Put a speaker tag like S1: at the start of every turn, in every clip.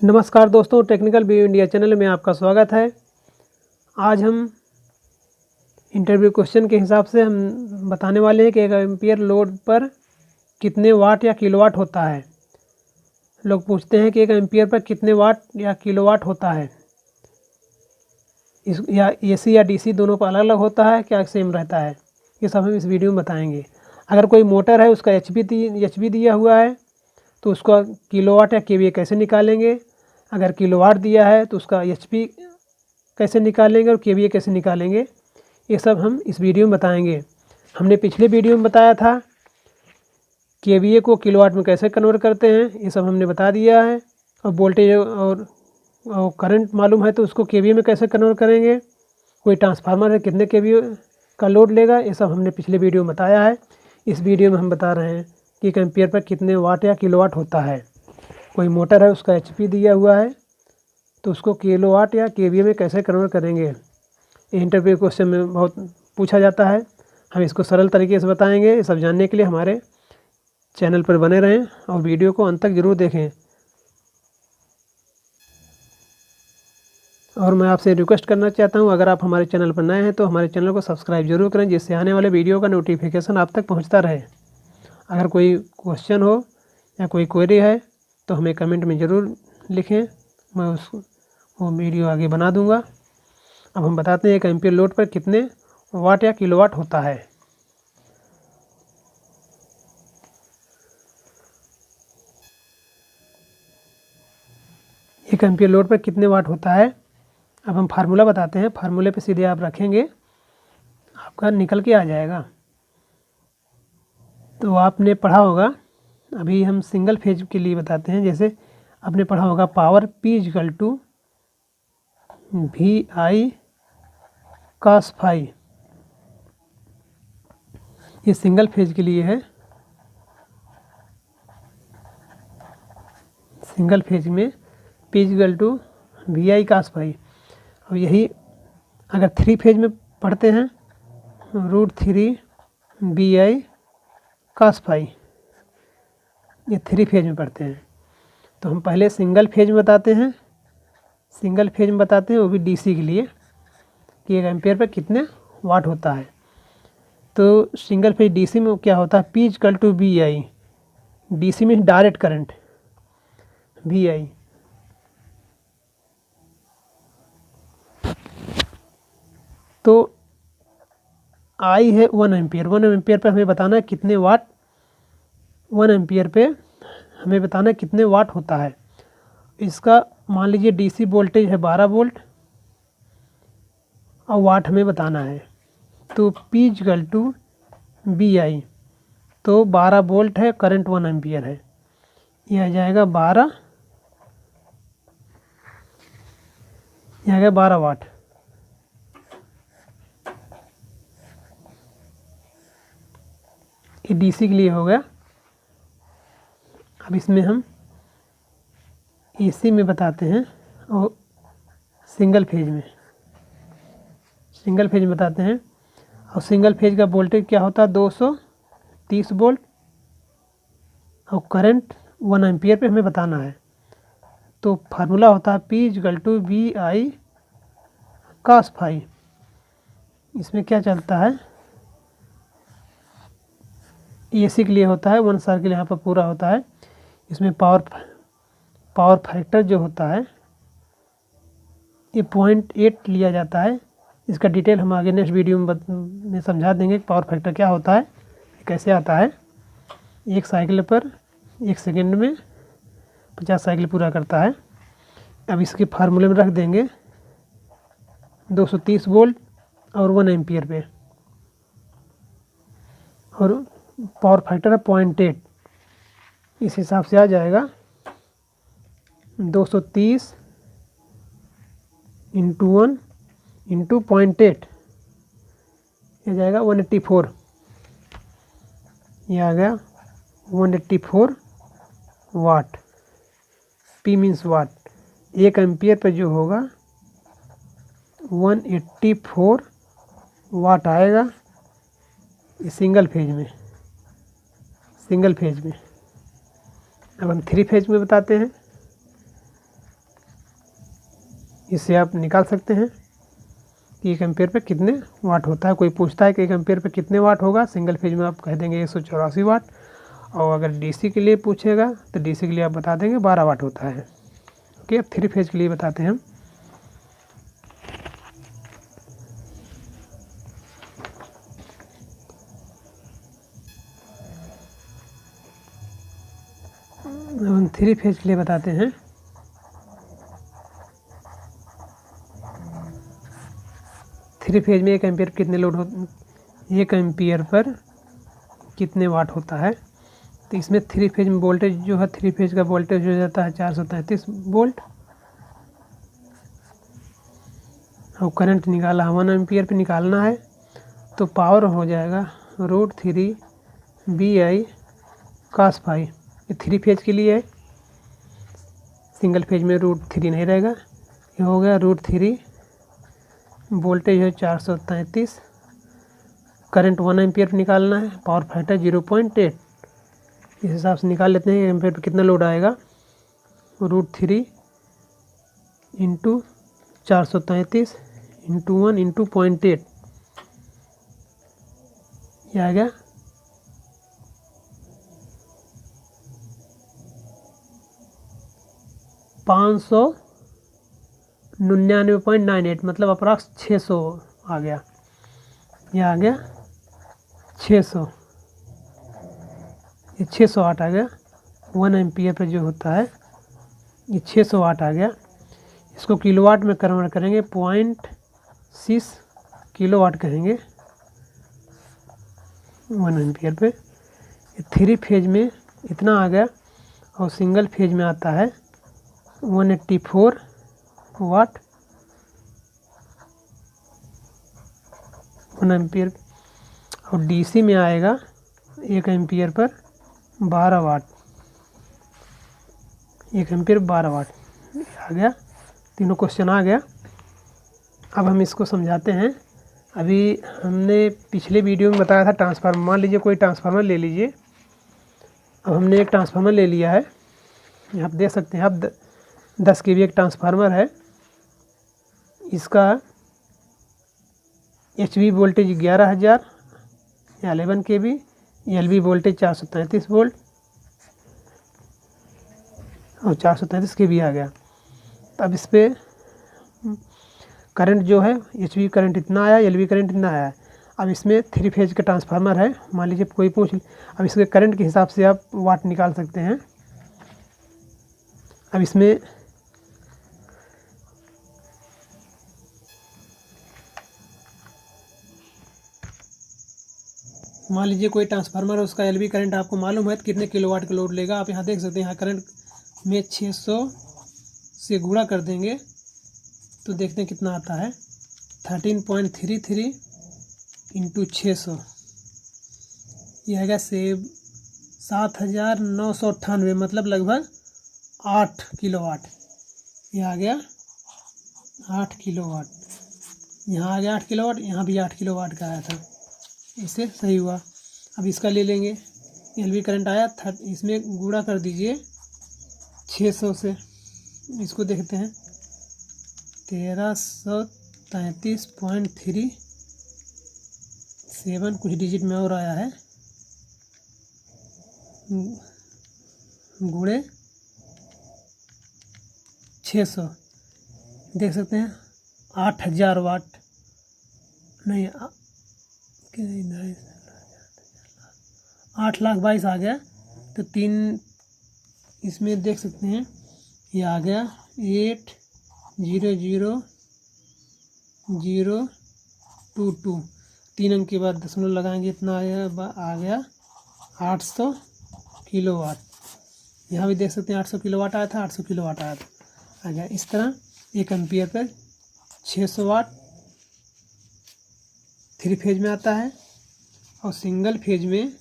S1: नमस्कार दोस्तों, technical view India channel में आपका स्वागत है। आज हम इंटरव्यू क्वेश्चन के हिसाब से हम बताने वाले हैं कि 1 एम्पीयर लोड पर कितने वाट या किलोवाट होता है। लोग पूछते हैं कि 1 एम्पीयर पर कितने वाट या किलोवाट होता है। इस या एसी या डीसी दोनों पर अलग अलग होता है, क्या सेम रहता है, ये सब हम इस वीडियो में बताएंगे। अगर कोई मोटर है, उसका एचपी दिया हुआ है तो उसका किलोवाट या केवीए कैसे निकालेंगे। अगर किलोवाट दिया है तो उसका एचपी कैसे निकालेंगे और केवीए कैसे निकालेंगे, ये सब हम इस वीडियो में बताएंगे। हमने पिछले वीडियो में बताया था केवीए को किलोवाट में कैसे कन्वर्ट करते हैं, ये सब हमने बता दिया है। और वोल्टेज और करंट मालूम है तो उसको केवीए में कैसे कन्वर्ट करेंगे। कोई ट्रांसफार्मर है, कितने केवीए का लोड लेगा, ये सब हमने पिछले वीडियो में बताया है। इस वीडियो में हम बता रहे हैं कि 1 एम्पीयर पर कितने वाट या किलोवाट होता है। कोई मोटर है, उसका एचपी दिया हुआ है तो उसको किलोवाट या केवीए में कैसे कन्वर्ट करेंगे। ये इंटरव्यू क्वेश्चन में बहुत पूछा जाता है। हम इसको सरल तरीके से बताएंगे। ये सब जानने के लिए हमारे चैनल पर बने रहें और वीडियो को अंत तक ज़रूर देखें। और मैं आपसे रिक्वेस्ट करना चाहता हूँ, अगर आप हमारे चैनल पर नए हैं तो हमारे चैनल को सब्सक्राइब जरूर करें, जिससे आने वाले वीडियो का नोटिफिकेशन आप तक पहुँचता रहे। अगर कोई क्वेश्चन हो या कोई क्वेरी है तो हमें कमेंट में ज़रूर लिखें, मैं वो वीडियो आगे बना दूंगा। अब हम बताते हैं 1 एम्पीयर लोड पर कितने वाट या किलोवाट होता है। एक एम्पीयर लोड पर कितने वाट होता है, अब हम फार्मूला बताते हैं। फार्मूले पे सीधे आप रखेंगे, आपका निकल के आ जाएगा। तो आपने पढ़ा होगा, अभी हम सिंगल फेज के लिए बताते हैं। जैसे आपने पढ़ा होगा पावर P = VI cos φ, ये सिंगल फेज के लिए है। सिंगल फेज में P = VI cos φ। और यही अगर 3 फेज में पढ़ते हैं √3 VI cos φ, ये 3 फेज में पढ़ते हैं। तो हम पहले सिंगल फेज में बताते हैं। सिंगल फेज में बताते हैं वो भी डीसी के लिए कि 1 एम्पीयर पर कितने वाट होता है। तो सिंगल फेज डीसी में क्या होता है, P = VI। डीसी में डायरेक्ट करंट VI, तो I है 1 एम्पीयर। 1 एम्पीयर पे हमें बताना है कितने वाट, 1 एम्पीयर पे हमें बताना है कितने वाट होता है। इसका मान लीजिए डीसी वोल्टेज है 12 वोल्ट और वाट हमें बताना है। तो P = VI, तो 12 वोल्ट है, करंट 1 एम्पीयर है, यह आ जाएगा 12, यह आ गया 12 वाट। ये डीसी के लिए हो गया। अब इसमें हम एसी में बताते हैं और सिंगल फेज में बताते हैं। और सिंगल फेज का वोल्टेज क्या होता है, 230 वोल्ट, और करंट 1 एम्पीयर पे हमें बताना है। तो फार्मूला होता है P = VI cos φ। इसमें क्या चलता है, एसी के लिए होता है, 1 सर्किल यहाँ पर पूरा होता है। इसमें पावर फैक्टर जो होता है ये 0.8 लिया जाता है। इसका डिटेल हम आगे नेक्स्ट वीडियो में समझा देंगे कि पावर फैक्टर क्या होता है, कैसे आता है। 1 साइकिल पर 1 सेकेंड में 50 साइकिल पूरा करता है। अब इसके फार्मूले में रख देंगे 230 वोल्ट और 1 एम्पीयर पे, और पावर फैक्टर है 0.8। इस हिसाब से आ जाएगा 230 × 1 × 0.8, ये जाएगा 184। ये आ गया 184 वाट। P means what. 1 एम्पीयर पे जो होगा 184 वाट आएगा। ये सिंगल फेज में। अब हम 3 फेज में बताते हैं। इससे आप निकाल सकते हैं कि 1 एम्पीयर पे कितने वाट होता है। कोई पूछता है कि 1 एम्पीयर पे कितने वाट होगा, सिंगल फेज में आप कह देंगे 184 वाट, और अगर डीसी के लिए पूछेगा तो डीसी के लिए आप बता देंगे 12 वाट होता है। ओके, अब 3 फेज के लिए बताते हैं हम। हम 3 फेज के लिए बताते हैं। थ्री फेज में 1 एम्पीयर कितने लोड हो 1 एम्पीयर पर कितने वाट होता है। तो इसमें 3 फेज में वोल्टेज जो है, 3 फेज का वोल्टेज हो जाता है 433 वोल्ट, और करंट निकाला 1 एम्पीयर पे निकालना है, तो पावर हो जाएगा √3 VI cos phi। ये 3 फेज के लिए है, सिंगल फेज में √3 नहीं रहेगा। ये हो गया √3, वोल्टेज है 433, करंट 1 एम्पीयर पे निकालना है, पावर फैक्टर 0.8। इस हिसाब से निकाल लेते हैं 1 एम्पीयर पे कितना लोड आएगा। √3 × 433 × 1 × 0.8, ये आ गया 599.98, मतलब अप्रॉक्स 600 आ गया। ये आ गया 600, ये 600 वाट आ गया। 1 एम्पीयर पे जो होता है ये 600 वाट आ गया। इसको किलोवाट में कन्वर्ट करेंगे, 0.6 किलोवाट कहेंगे 1 एम्पीयर पे। ये 3 फेज में इतना आ गया, और सिंगल फेज में आता है 184 वाट 1 एम्पीयर, और डीसी में आएगा 1 एम्पीयर पर 12 वाट, 1 एम्पीयर 12 वाट आ गया। तीनों क्वेश्चन आ गया। अब हम इसको समझाते हैं। अभी हमने पिछले वीडियो में बताया था ट्रांसफार्मर। मान लीजिए कोई ट्रांसफार्मर ले लीजिए। अब हमने एक ट्रांसफार्मर ले लिया है, आप देख सकते हैं। अब 10 kV एक ट्रांसफार्मर है, इसका HV वोल्टेज 11,000 या 11 kV, LV वोल्टेज 433 वोल्ट और 433 kV आ गया। अब इस पर करंट जो है, HV करंट इतना आया, LV करंट इतना आया। अब इसमें 3 फेज का ट्रांसफार्मर है, मान लीजिए कोई पूछ, अब इसके करंट के हिसाब से आप वाट निकाल सकते हैं। अब इसमें मान लीजिए कोई ट्रांसफार्मर है, उसका LV करंट आपको मालूम है तो कितने किलोवाट का लोड लेगा। आप यहाँ देख सकते हैं, यहाँ करंट में 600 से गुणा कर देंगे तो देखते हैं कितना आता है। 13.33 × 600, यह आएगा 7,998, मतलब लगभग 8 किलोवाट। यह आ गया 8 किलोवाट, यहाँ आ गया 8 किलोवाट, यहाँ भी 8 किलोवाट का आया था, इससे सही हुआ। अब इसका ले लेंगे, LV करंट आया था, इसमें गुणा कर दीजिए 600 से। इसको देखते हैं 1333.37 कुछ डिजिट में और आया है, गुणे 600, देख सकते हैं 8,000 वाट, नहीं 8,22,000 आ गया। तो 3 इसमें देख सकते हैं, ये आ गया 8000022, 3 अंक के बाद दशमलव लगाएंगे, इतना आ गया 800 किलोवाट। यहाँ भी देख सकते हैं 800 किलोवाट आया था, 800 किलोवाट आया था, आ गया। इस तरह 1 एम्पीयर पर 600 वाट 3 फेज में आता है, और सिंगल फेज में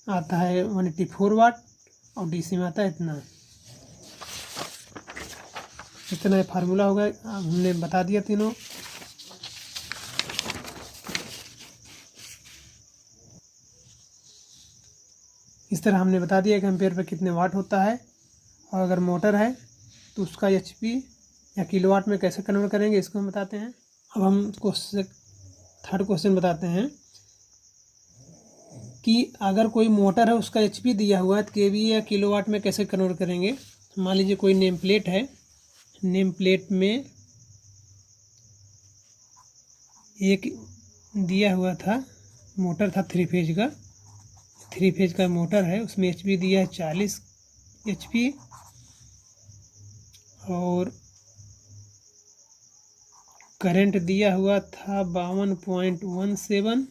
S1: आता है 184 वाट, और डीसी में आता है इतना फार्मूला होगा। हमने बता दिया तीनों। इस तरह हमने बता दिया 1 एम्पीयर पे कितने वाट होता है, और अगर मोटर है तो उसका HP या किलोवाट में कैसे कन्वर्ट करेंगे इसको हम बताते हैं। अब हम थर्ड क्वेश्चन बताते हैं कि अगर कोई मोटर है उसका एचपी दिया हुआ है तो केवीए या किलोवाट में कैसे कन्वर्ट करेंगे। मान लीजिए कोई नेम प्लेट है, नेम प्लेट में एक दिया हुआ था मोटर था 3 फेज का, 3 फेज का मोटर है, उसमें एचपी दिया है 40 एचपी और करंट दिया हुआ था 52.17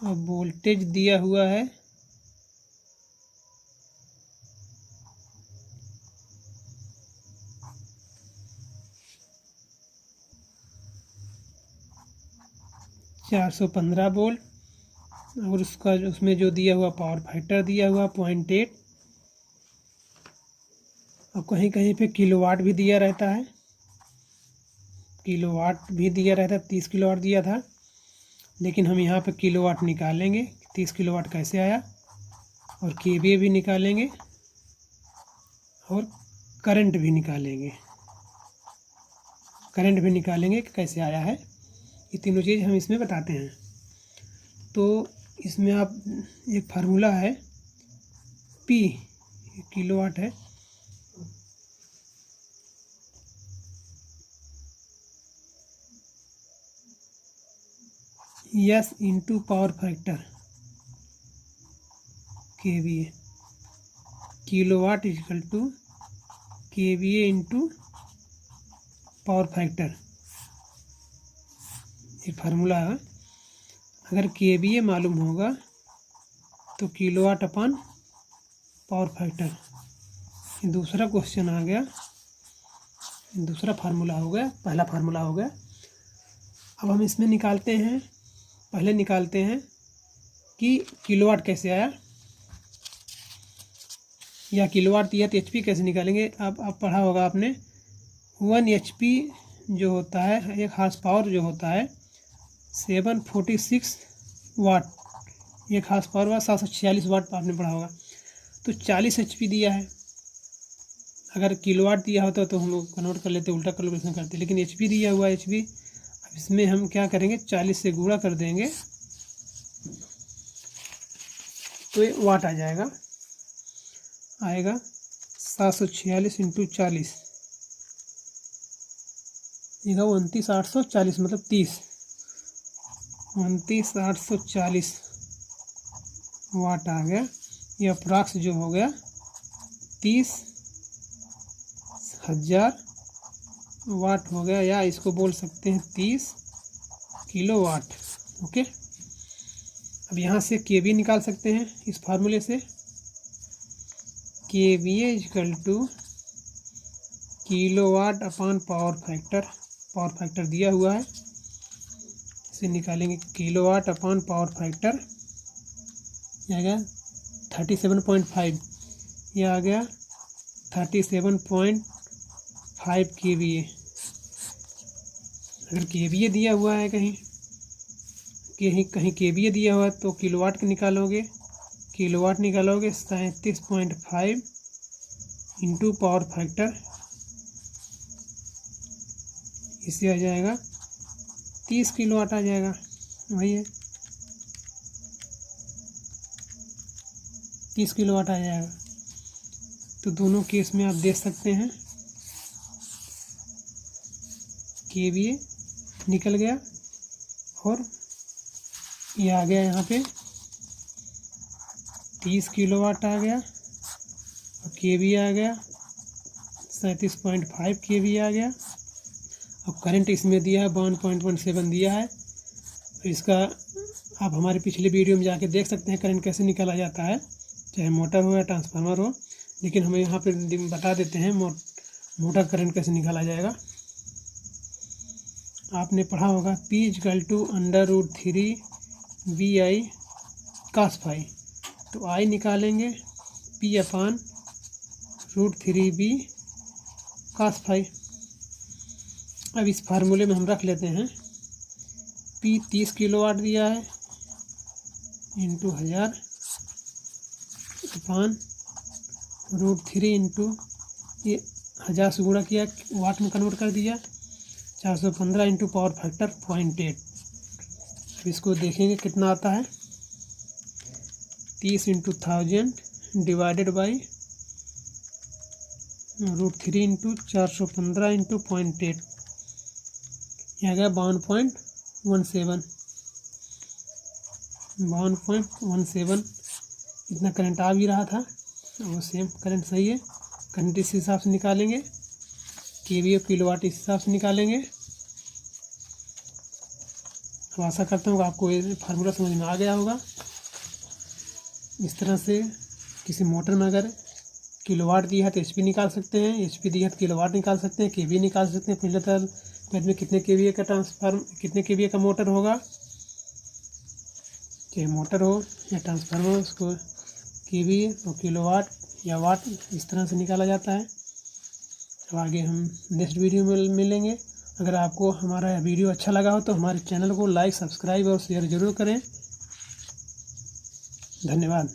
S1: और वोल्टेज दिया हुआ है 415 वोल्ट और उसमें जो दिया हुआ पावर फैक्टर दिया हुआ 0.8 और कहीं कहीं पे किलोवाट भी दिया रहता है, किलोवाट भी दिया रहता है, 30 किलोवाट दिया था, लेकिन हम यहाँ पे किलोवाट निकालेंगे 30 किलोवाट कैसे आया, और केवीए भी निकालेंगे और करंट भी निकालेंगे, कि कैसे आया है। ये तीनों चीज़ हम इसमें बताते हैं। तो इसमें आप एक फार्मूला है पी, किलोवाट है, yes into power factor KVA, kilowatt equal to KVA into power factor, ये फार्मूला है। अगर केवीए मालूम होगा तो किलोवाट अपन पावर फैक्टर, ये दूसरा क्वेश्चन आ गया, दूसरा फार्मूला हो गया, पहला फार्मूला हो गया। अब हम इसमें निकालते हैं, पहले निकालते हैं कि किलोवाट कैसे आया, या किलोवाट दिया तो एचपी कैसे निकालेंगे। अब पढ़ा होगा आपने 1 एचपी जो होता है, एक हार्स पावर जो होता है 746 वाट, एक हार्स पावर हुआ 746 वाट आपने पढ़ा होगा। तो 40 एचपी दिया है, अगर किलोवाट दिया होता तो हम लोग कन्वर्ट कर लेते, उल्टा कैलकुलेशन करते, लेकिन एचपी दिया हुआ है एचपी। अब इसमें हम क्या करेंगे, 40 से गुणा कर देंगे तो ये वाट आ जाएगा, आएगा 746 इंटू 40, ये 29,840 मतलब 30, 29,840 वाट आ गया। ये अप्रॉक्स जो हो गया 30,000 वाट हो गया, या इसको बोल सकते हैं 30 किलोवाट। ओके, अब यहाँ से केवी निकाल सकते हैं इस फार्मूले से, KVA equal to kilowatt upon power factor दिया हुआ है, इसे निकालेंगे किलोवाट अपान पावर फैक्टर, ये आ गया 37.5, ये आ गया 37.5 केवीए। अगर केवीए दिया हुआ है कहीं केवीए दिया हुआ है तो किलोवाट निकालोगे 37.5 इंटू पावर फैक्टर, इससे आ जाएगा 30 किलोवाट आ जाएगा, वही है 30 किलोवाट आ जाएगा। तो दोनों केस में आप देख सकते हैं केवीए निकल गया और ये आ गया यहाँ पे 30 किलोवाट आ गया और केवी आ गया 37.5 केवी आ गया। अब करंट इसमें दिया है 1.17 दिया है, तो इसका आप हमारे पिछले वीडियो में जाके देख सकते हैं करंट कैसे निकाला जाता है, चाहे मोटर हो या ट्रांसफार्मर हो, लेकिन हमें यहाँ पे बता देते हैं मोटर करंट कैसे निकाला जाएगा। आपने पढ़ा होगा P = √3 VI cos फाई, तो I निकालेंगे P/√3V cos फाई। अब इस फार्मूले में हम रख लेते हैं P 30 किलोवाट दिया है इंटू 1000 अपान √3 इंटू ये 1000 से गुणा किया, वाट में कन्वर्ट कर दिया, 415 इंटू पावर फैक्टर 0.8। अब इसको देखेंगे कितना आता है। 30 into 1000 divided by √3 into 415 into 0.8, यह आ गया 52.17 इतना करंट आ भी रहा था। वो सेम करंट सही है, करंट इस हिसाब से निकालेंगे, केवीए किलोवाट इस हिसाब से निकालेंगे। अब आशा करता हूँ कि आपको ये फार्मूला समझ में आ गया होगा। इस तरह से किसी मोटर में अगर किलोवाट दी है तो एचपी निकाल सकते हैं, एचपी दी है तो किलोवाट निकाल सकते हैं, केवीए निकाल सकते हैं। फिलहाल में कितने केवीए का कितने केवीए का मोटर होगा, चाहे मोटर हो या ट्रांसफार्मर, उसको केवीए और किलोवाट या वाट इस तरह से निकाला जाता है। अब आगे हम नेक्स्ट वीडियो में मिलेंगे। अगर आपको हमारा वीडियो अच्छा लगा हो तो हमारे चैनल को लाइक, सब्सक्राइब और शेयर ज़रूर करें। धन्यवाद।